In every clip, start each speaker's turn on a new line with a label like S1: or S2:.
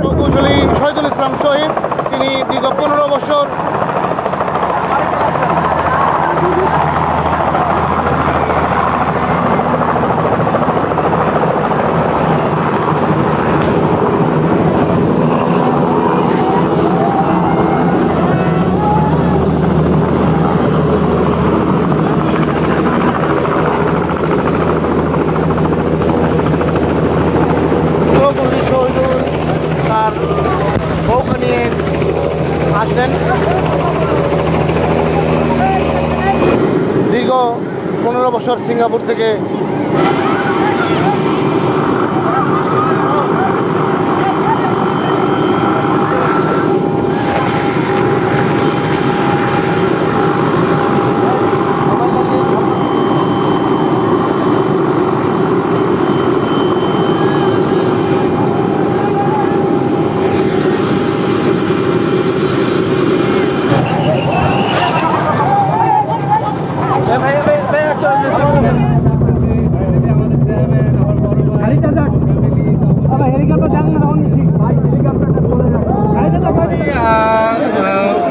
S1: প্রকৌশলী শহীদুল ইসলাম শহীদ, তিনি দীর্ঘ 15 বছর তার বউকে নিয়ে আসলেন। দীর্ঘ 15 বছর সিঙ্গাপুর থেকে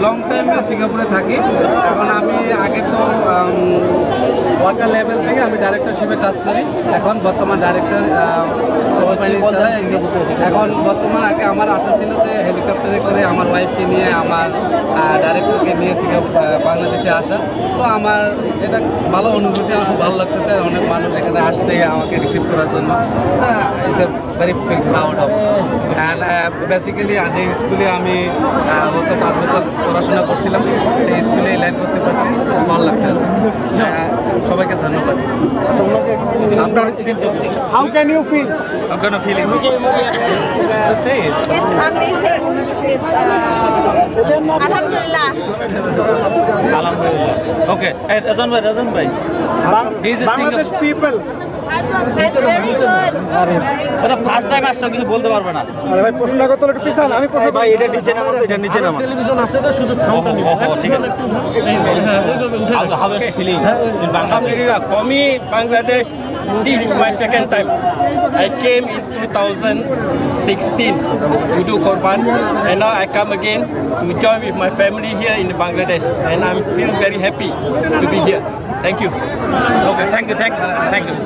S2: লং টাইম সিঙ্গাপুরে থাকি। এখন আমি আগে তো ওয়ার্কার লেভেল থেকে আমি ডাইরেক্টরশিপে কাজ করি। এখন বর্তমান ডাইরেক্টর কোম্পানি চালাই। এখন বর্তমান আগে আমার আশা ছিল যে হেলিকপ্টারে করে আমার ওয়াইফকে নিয়ে আমার ডাইরেক্টরকে নিয়ে বাংলাদেশে আসা। সো আমার এটা ভালো অনুভূতি, আমার খুব ভালো লাগতেছে। অনেক মানুষ এখানে আসছে আমাকে রিসিভ করার জন্য। It's a very feel proud of. And basically আজ এই স্কুলে আমি গত 5 বছর পড়াশোনা করছিলাম, সেই স্কুলে ল্যান্ড করতে পারছি, ভালো লাগছে। সবাইকে ধন্যবাদ। আপনার
S1: how can you feel?
S2: I'm gonna feel it. Say it.
S3: It's amazing. It's Alhamdulillah.
S2: Alhamdulillah. Okay. Hey, Razan bhai. He's a
S1: Bangladesh
S2: singer.
S1: people.
S3: It's very good.
S2: But first time আসছো কিছু বলতে পারবে না।
S1: আরে ভাই প্রশ্ন না করতে একটু পিছান, আমি প্রশ্ন
S4: ভাই এটা নিচে নামা, এটা নিচে নামা।
S1: টেলিভিশন আছে তো শুধু সাউন্ডটা নিব।
S2: ঠিক আছে। How is it feeling in Bangladesh?
S4: Alhamdulillah, for me, Bangladesh, this is my second time. I came in 2016 to do Korban, and now I come again to join with my family here in Bangladesh, and I'm feeling very happy to be here. Thank you.
S2: Okay, thank you.